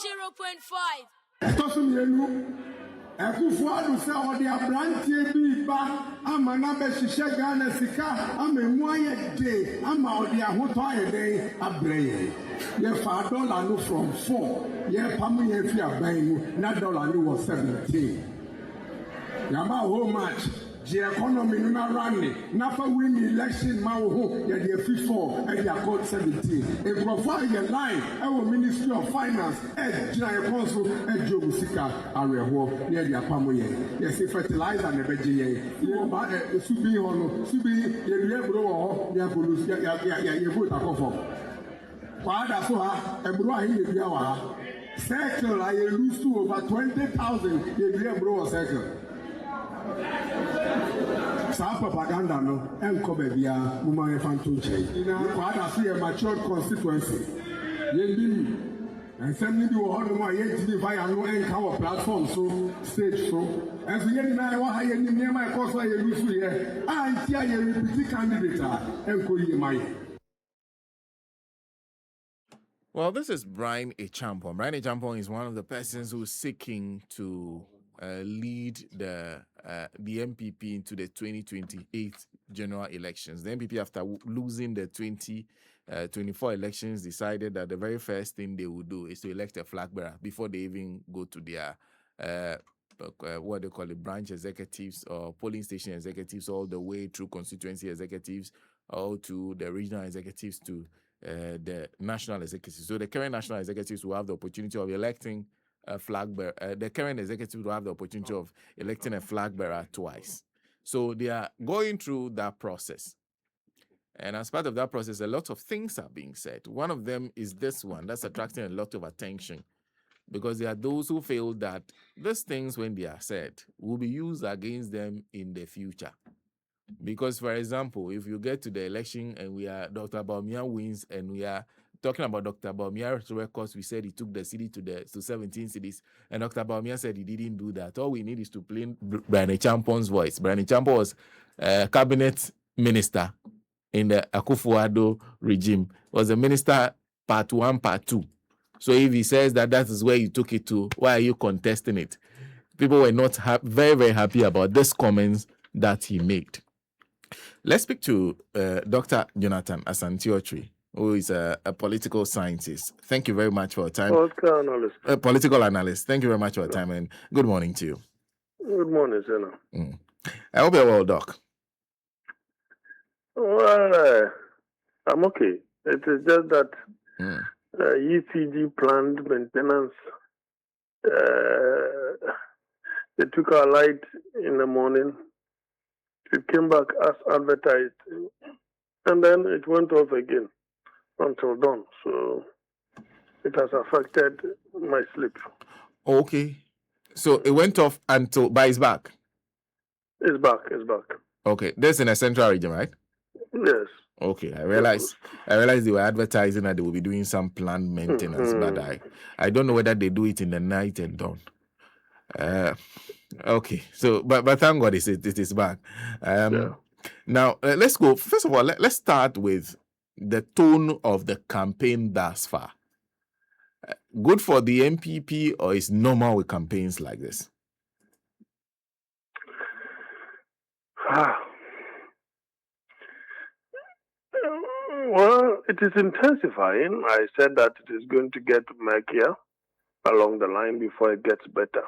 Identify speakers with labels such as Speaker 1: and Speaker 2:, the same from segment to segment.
Speaker 1: 100.5.
Speaker 2: Ekufuadu se odi abrantie bi ba ama na be hihye Ghana sika ama emu aye de ama odi ahoto aye de abreye ye fa dollar no from 4 ye pam ye fi aban mu na dollar no was 17 yama how much the economy no na run na fa win election ma wo ho ye de 54 e de accord 17 e profile ye line e wo Ministry of Finance e gina ye konso e job sika areho ye de apam ye say fertilizer na beje ye wo ba subi ho no subi ye wie bro ho ya polus ya vote akofo kwa da so ha e bro ahi ye bia wa circle I lose to over 20,000 ye wie bro circle. Sa propaganda no enko bebia muma ye fanto chei na kwa da so ye matured constituency ye bi and some ni bi wo hono mo ye tv fire no enka wo platform so stage so and so ye ni na wa ha ye ni me ko so ye lusu ye anti ye repeat candidate enko ye mai.
Speaker 3: Well, this is Brian Echampong. Brian Echampong is one of the persons who's seeking to lead the NPP into the 2028 general elections. The NPP, after losing the 2024 elections, decided that the very first thing they would do is to elect a flag bearer before they even go to their what they call it, branch executives or polling station executives, all the way through constituency executives, all to the regional executives to the national executives. So the current national executives will have the opportunity of electing a flag bearer. The current executive will have the opportunity of electing a flag bearer twice. So they are going through that process. And as part of that process, a lot of things are being said. One of them is this one that's attracting a lot of attention, because there are those who feel that these things, when they are said, will be used against them in the future. Because, for example, if you get to the election and Dr. Bawumia wins, and we are talking about Dr. Bawumia's records, we said he took the city to 17 cities, and Dr. Bawumia said he didn't do that. All we need is to play Brian Echampong's voice. Brian Echampong was a cabinet minister in the Akufo-Addo regime, was a minister part 1, part 2. So if he says that is where you took it to, why are you contesting it? People were not very, very happy about these comments that he made. Let's speak to Dr. Jonathan ASANTE, who is a political scientist. Thank you very much for your time.
Speaker 4: Political analyst.
Speaker 3: Political analyst. Thank you very much for your time, and good morning to you.
Speaker 4: Good morning, Senna.
Speaker 3: I hope you're well, Doc.
Speaker 4: Well, I'm okay. It is just that ECG planned maintenance, they took our light in the morning. It came back as advertised, and then it went off again until dawn. So it has affected my sleep.
Speaker 3: Okay. So it went off but it's back?
Speaker 4: It's back.
Speaker 3: Okay. This is in a central region, right?
Speaker 4: Yes.
Speaker 3: Okay. I realized they were advertising that they will be doing some planned maintenance, but I don't know whether they do it in the night and dawn. Okay, so but thank God it is back. Now let's go. First of all, let's start with the tone of the campaign thus far. Good for the NPP, or is normal with campaigns like this?
Speaker 4: Well, it is intensifying. I said that it is going to get murkier along the line before it gets better.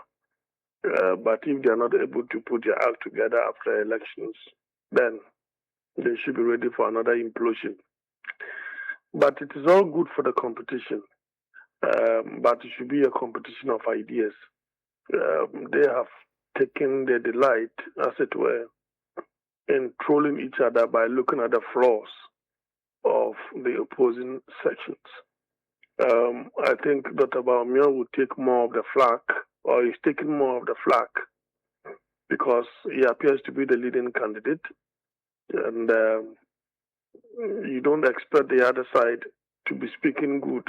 Speaker 4: But if they are not able to put their act together after elections, then they should be ready for another implosion. But it is all good for the competition. But it should be a competition of ideas. They have taken their delight, as it were, in trolling each other by looking at the flaws of the opposing sections. I think Dr. Bawumia will take more of the flak, or is taking more of the flak, because he appears to be the leading candidate, and you don't expect the other side to be speaking good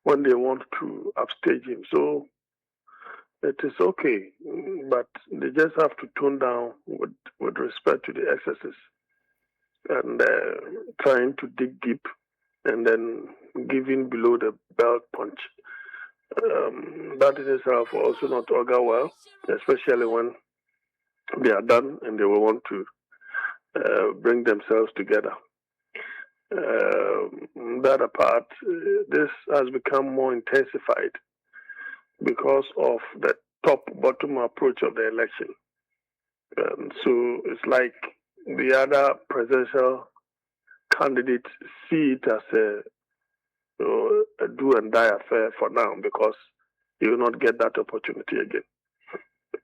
Speaker 4: when they want to upstage him. So it is okay, but they just have to tone down with respect to the excesses and trying to dig deep and then giving below the belt punch. itself will also not augur well, especially when they are done and they will want to bring themselves together. That apart, this has become more intensified because of the top-bottom approach of the election. So it's like the other presidential candidates see it as a do and die affair for now, because you will not get that opportunity again.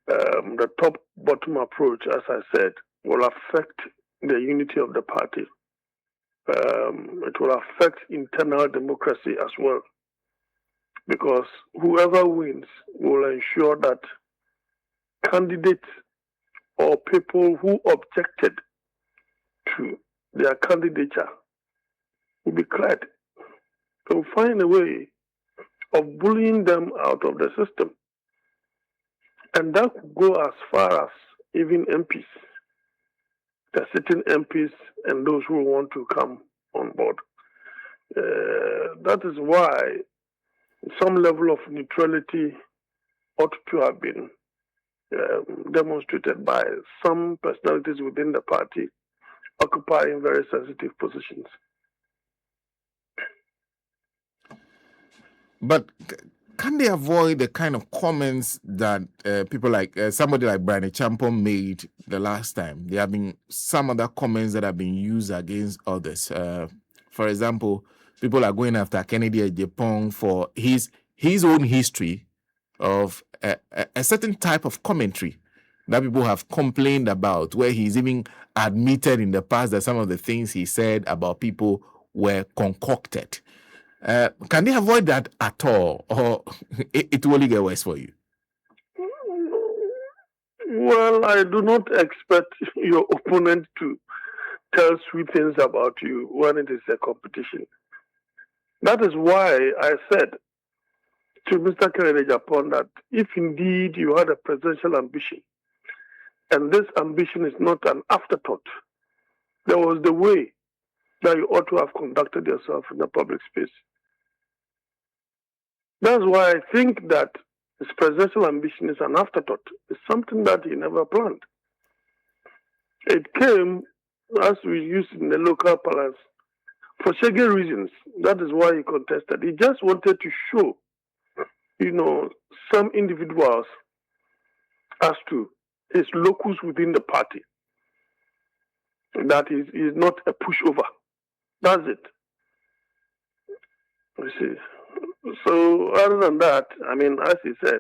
Speaker 4: The top-bottom approach, as I said, will affect the unity of the party. It will affect internal democracy as well, because whoever wins will ensure that candidates or people who objected to their candidature will be cleared. They will find a way of bullying them out of the system. And that could go as far as even MPs, the sitting MPs and those who want to come on board. That is why some level of neutrality ought to have been demonstrated by some personalities within the party occupying very sensitive positions.
Speaker 3: But can they avoid the kind of comments that people like somebody like Brian Champon made the last time? There have been some other comments that have been used against others. For example, people are going after Kennedy Ejapong for his own history of a certain type of commentary that people have complained about, where he's even admitted in the past that some of the things he said about people were concocted. Can they avoid that at all, or it will only get worse for you?
Speaker 4: Well, I do not expect your opponent to tell sweet things about you when it is a competition. That is why I said to Mr. Kennedy Ejapong that if indeed you had a presidential ambition, and this ambition is not an afterthought, there was the way that you ought to have conducted yourself in the public space. That's why I think that his presidential ambition is an afterthought. It's something that he never planned. It came, as we used in the local palace, for shaggy reasons. That is why he contested. He just wanted to show, some individuals as to his locus within the party. That is not a pushover. That's it. You see. So other than that, as he said,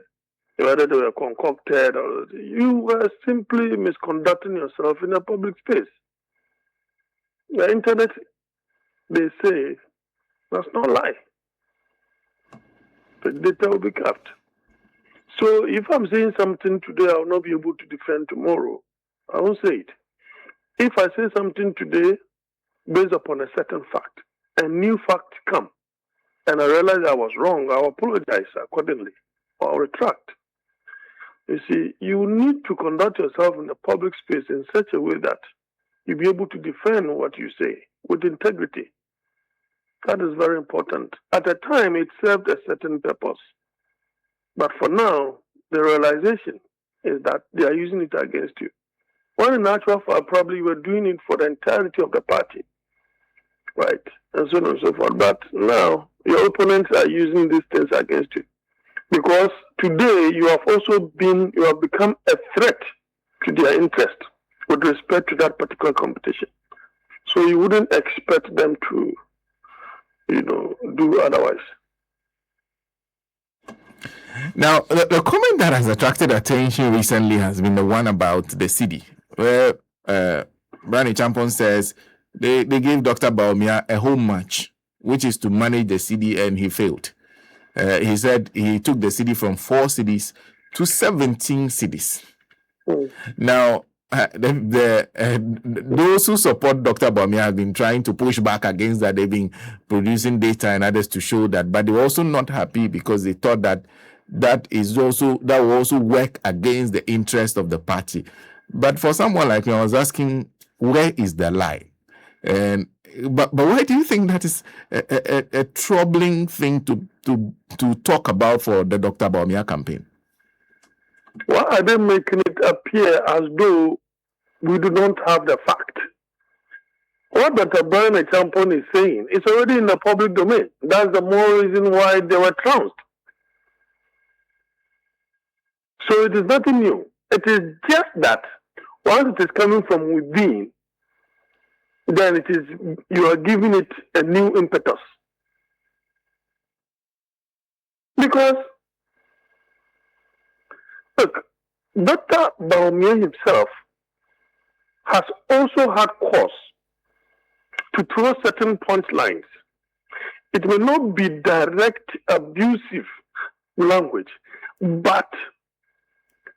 Speaker 4: whether they were concocted or you were simply misconducting yourself in a public space. The internet, they say, does not lie. The data will be kept. So if I'm saying something today, I will not be able to defend tomorrow. I won't say it. If I say something today based upon a certain fact, a new fact come, and I realize I was wrong, I'll apologize accordingly, or I'll retract. You see, you need to conduct yourself in the public space in such a way that you'll be able to defend what you say with integrity. That is very important. At the time, it served a certain purpose. But for now, the realization is that they are using it against you. When in actual fact, probably you were doing it for the entirety of the party. Right? And so on and so forth. But now, your opponents are using these things against you. Because today, you have become a threat to their interest with respect to that particular competition. So you wouldn't expect them to, do otherwise.
Speaker 3: Now, the comment that has attracted attention recently has been the one about the city, where Brian Champon says they gave Dr. Bawumia a whole match, which is to manage the city, and he failed. He said he took the city from 4 cities to 17 cities. Now, those who support Dr. Bawumia have been trying to push back against that. They've been producing data and others to show that, but they were also not happy because they thought that will also work against the interest of the party. But for someone like me, I was asking, where is the lie? And But why do you think that is a troubling thing to talk about for the Dr. Bawumia campaign?
Speaker 4: Why are they making it appear as though we do not have the fact? What Dr. Brian Champon is saying is already in the public domain. That's the more reason why they were trounced. So it is nothing new. It is just that once it is coming from within, then it is you are giving it a new impetus. Because look, Dr. Bawumia himself has also had cause to throw certain punchlines. It may not be direct abusive language, but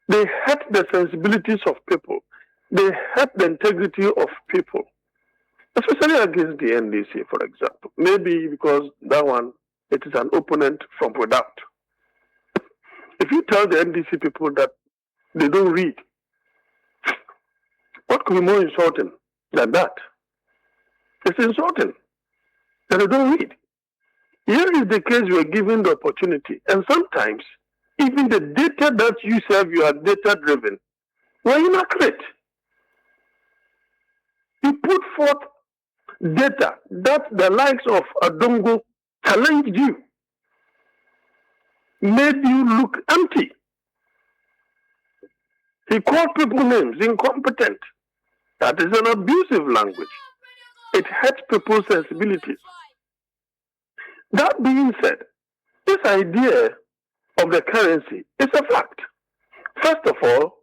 Speaker 4: they hurt the sensibilities of people. They hurt the integrity of people, especially against the NDC, for example. Maybe because that one, it is an opponent from without. If you tell the NDC people that they don't read, what could be more insulting than that? It's insulting that they don't read. Here is the case you are given the opportunity, and sometimes even the data that you serve, you are data-driven, were inaccurate. You put forth data that the likes of Adongo challenged you, made you look empty. He called people names, incompetent. That is an abusive language. It hurts people's sensibilities. That being said, this idea of the currency is a fact. First of all,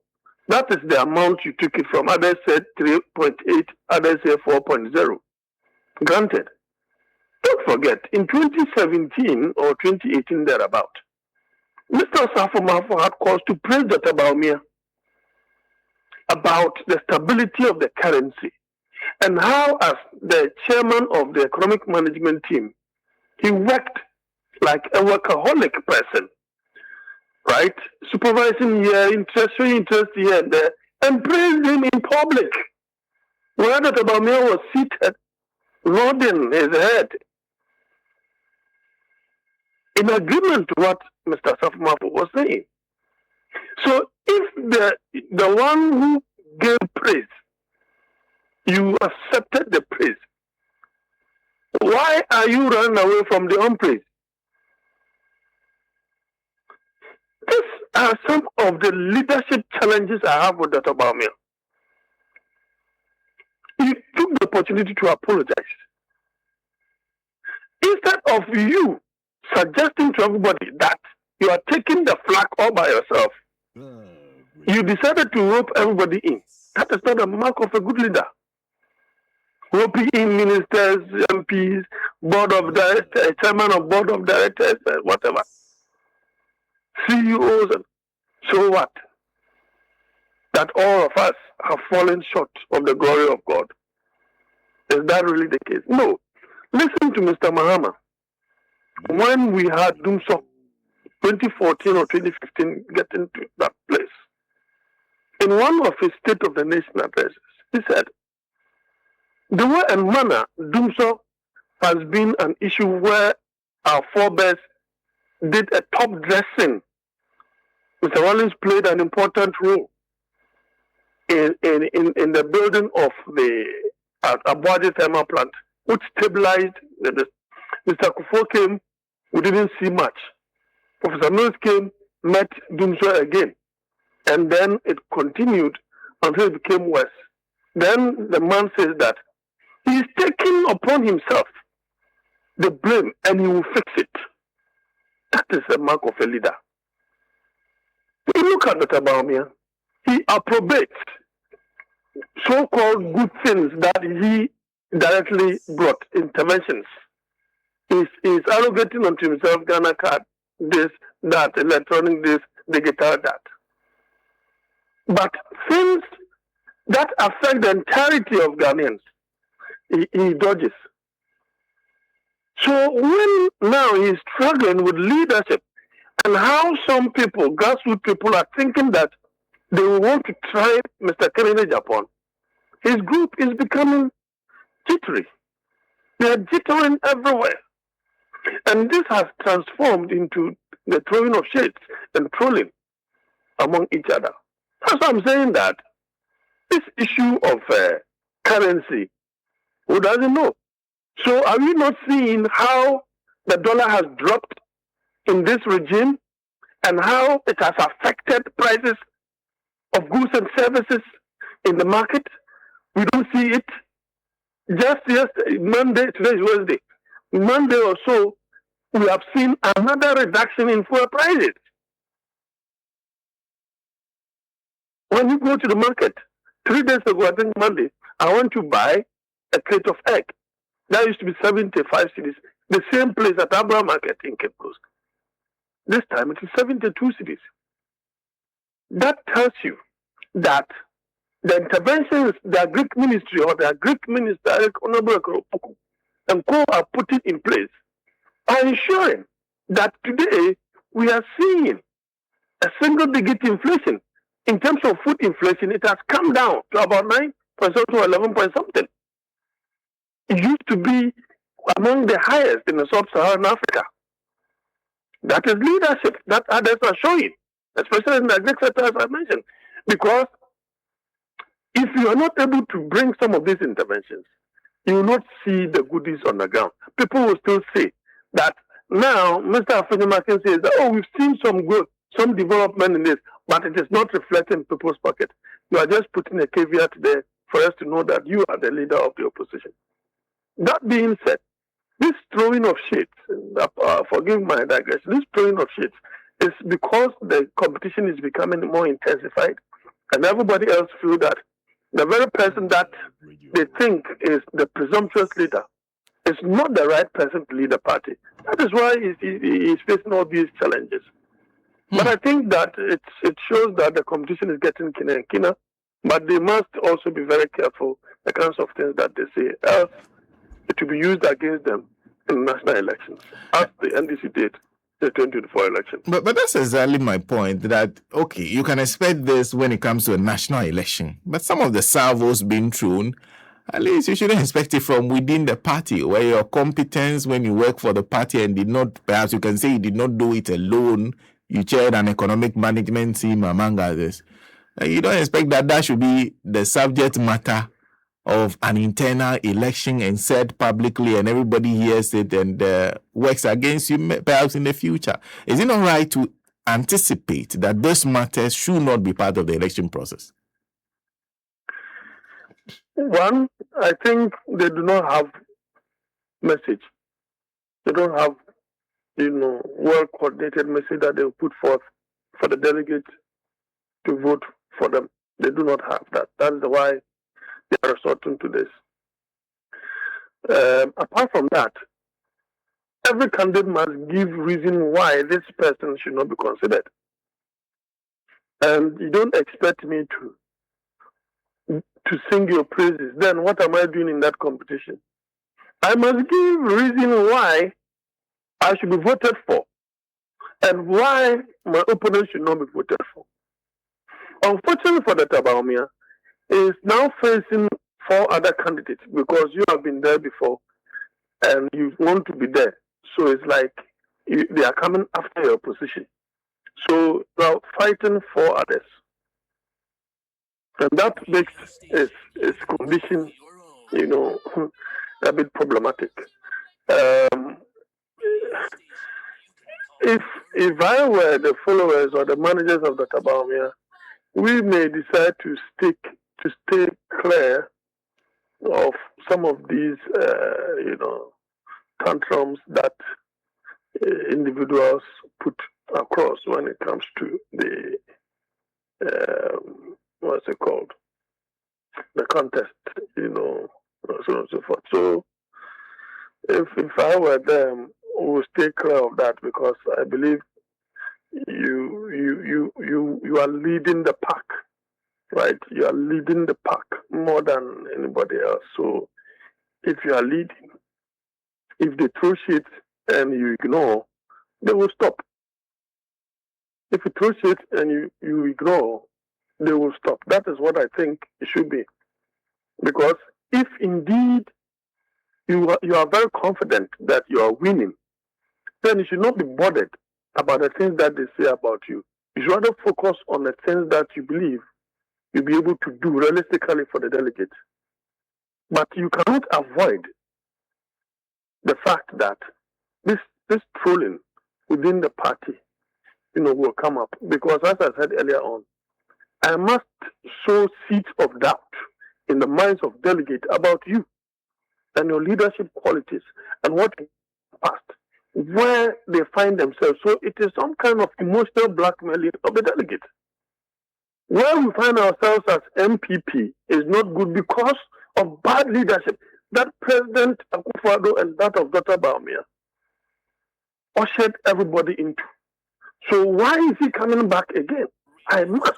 Speaker 4: that is the amount you took it from. Others said 3.8, others said 4.0. Granted. Don't forget, in 2017 or 2018 thereabout, Mr. Safo had cause to praise Dr. Bawumia about the stability of the currency and how, as the chairman of the economic management team, he worked like a workaholic person, right? Supervising here, showing interest here and there, and praised him in public. Where Dr. Bawumia was seated, nodding his head, in agreement to what Mr. Safo was saying. So if the one who gave praise, you accepted the praise, why are you running away from the unpraise? These are some of the leadership challenges I have with Dr. Bawumia. He took the opportunity to apologize. Instead of you suggesting to everybody that you are taking the flag all by yourself, you decided to rope everybody in. That is not a mark of a good leader. Roping in ministers, MPs, board of directors, chairman of board of directors, whatever, CEOs. So what? That all of us have fallen short of the glory of God. Is that really the case? No. Listen to Mr. Mahama. When we had Doomsok 2014 or 2015 getting to that place, in one of his State of the Nation addresses, he said, the way and manner Doomsok has been an issue where our forebears did a top dressing. Mr. Rollins played an important role in the building of the Abuaji thermal plant, which stabilized the Mr. Kufo came, we didn't see much. Professor Mills came, met Doomsok again. And then it continued until it became worse. Then the man says that he's taking upon himself the blame and he will fix it. That is a mark of a leader. When you look at Dr. Bawumia, he approbates so-called good things that he directly brought, interventions. He's arrogating unto himself Ghana card, this, that, electronic this, digital that. But things that affect the entirety of Ghanaians, he dodges. So when now he's struggling with leadership and how some people, grassroots people, are thinking that they will want to try Mr. Kennedy Japan, his group is becoming jittery. They are jittering everywhere. And this has transformed into the throwing of shades and trolling among each other. That's why I'm saying that this issue of currency, who doesn't know? So are we not seeing how the dollar has dropped in this regime and how it has affected prices of goods and services in the market? We don't see it. Just yesterday, Monday, today is Wednesday. Monday or so, we have seen another reduction in fuel prices. When you go to the market, 3 days ago, I think Monday, I went to buy a crate of egg. That used to be 75 cities. The same place at Abra Market in Cape Coast. This time it is 72 cities. That tells you that the interventions the Greek ministry or the Greek minister and co are putting in place are ensuring that today we are seeing a single-digit inflation. In terms of food inflation, it has come down to about 9% to 11 point something. It used to be among the highest in the sub-Saharan Africa. That is leadership that others are showing, especially in the agric sector, as I mentioned. Because if you are not able to bring some of these interventions, you will not see the goodies on the ground. People will still say that now, Mr. Afenyomakin says that, we've seen some good, some development in this, but it is not reflecting in people's pocket. You are just putting a caveat there for us to know that you are the leader of the opposition. That being said, this throwing of shades, forgive my digression, this throwing of shades is because the competition is becoming more intensified and everybody else feel that the very person that they think is the presumptuous leader is not the right person to lead the party. That is why he's facing all these challenges. But I think that it shows that the competition is getting keener and keener, but they must also be very careful the kinds of things that they say, else it will be used against them in national elections, as the NDC did the 2024 election.
Speaker 3: But that's exactly my point, that, okay, you can expect this when it comes to a national election, but some of the salvos being thrown, at least you shouldn't expect it from within the party, where your competence when you work for the party and did not, perhaps you can say you did not do it alone, you chaired an economic management team among others. You don't expect that should be the subject matter of an internal election and said publicly and everybody hears it and works against you perhaps in the future. Is it not right to anticipate that those matters should not be part of the election process?
Speaker 4: One, I think they do not have message. They don't have, well-coordinated message that they will put forth for the delegates to vote for them. They do not have that. That's why they are resorting to this. Apart from that, every candidate must give reason why this person should not be considered. And you don't expect me to sing your praises. Then what am I doing in that competition? I must give reason why I should be voted for and why my opponent should not be voted for. Unfortunately for Dr. Bawumia, is now facing 4 other candidates because you have been there before and you want to be there. So it's like they are coming after your position. So you are fighting 4 others. And that makes his condition, a bit problematic. If I were the followers or the managers of Dr. Bawumia, we may decide to stay clear of some of these, tantrums that individuals put across when it comes to the, what's it called, the contest, so on and so forth. So if I were them, we will stay clear of that because I believe you are leading the pack. Right, you are leading the pack more than anybody else. So, if you are leading, if they throw shit and you ignore, they will stop. If you throw shit and you ignore, they will stop. That is what I think it should be. Because if indeed you are very confident that you are winning, then you should not be bothered about the things that they say about you. You should rather focus on the things that you believe you'll be able to do realistically for the delegates. But you cannot avoid the fact that this trolling within the party, will come up. Because as I said earlier on, I must sow seeds of doubt in the minds of delegates about you and your leadership qualities and what you past, where they find themselves. So it is some kind of emotional blackmailing of the delegates. Where we find ourselves as MPP is not good because of bad leadership that President Akufo-Addo and that of Dr. Bawumia ushered everybody into. So why is he coming back again? I must,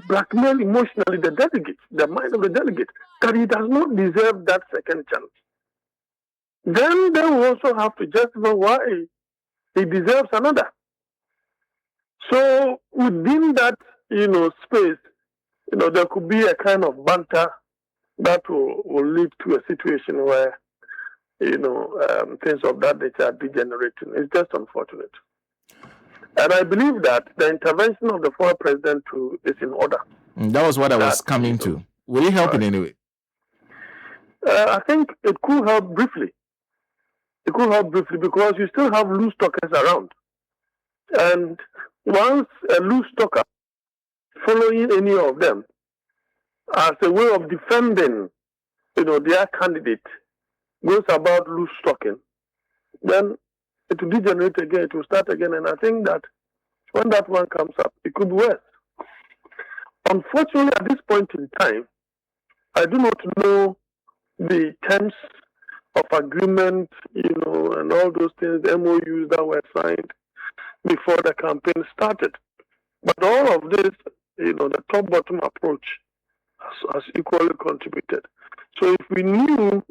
Speaker 4: blackmail emotionally the delegates, the mind of the delegates, that he does not deserve that second chance. Then they will also have to justify why he deserves another. So within that, space, there could be a kind of banter that will lead to a situation where, things of that nature are degenerating. It's just unfortunate. And I believe that the intervention of the former president too is in order.
Speaker 3: That was what I was coming to. Will it help in any way?
Speaker 4: I think it could help briefly. It could help briefly because you still have loose talkers around. And once a loose talker following any of them as a way of defending, their candidate goes about loose talking, then it will degenerate again, it will start again. And I think that when that one comes up, it could be worse. Unfortunately, at this point in time, I do not know the terms of agreement, and all those things, the MOUs that were signed before the campaign started. But all of this, the top-bottom approach has equally contributed. So if we knew,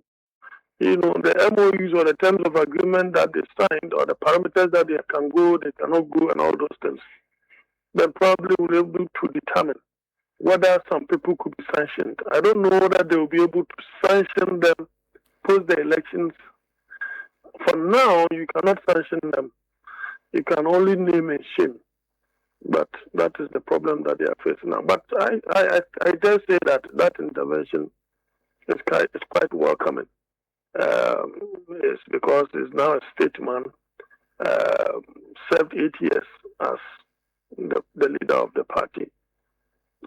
Speaker 4: the MOUs or the terms of agreement that they signed or the parameters that they can go, they cannot go and all those things, then probably we'll be able to determine whether some people could be sanctioned. I don't know whether they will be able to sanction them post the elections. For now, you cannot sanction them. You can only name and shame. But that is the problem that they are facing now. But I dare say that intervention is quite welcoming. It's because he's now a statesman, served 8 years as the leader of the party.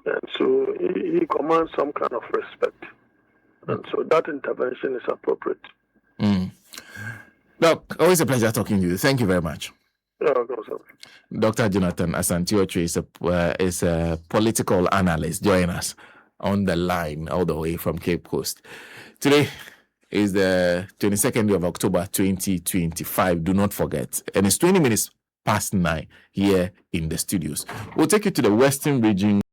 Speaker 4: And so he commands some kind of respect. And so that intervention is appropriate.
Speaker 3: Doc, always a pleasure talking to you. Thank you very much. Dr. Jonathan ASANTE is a political analyst. Join us on the line all the way from Cape Coast. Today is the 22nd of October 2025. Do not forget. And it's 20 minutes past 9 here in the studios. We'll take you to the Western region.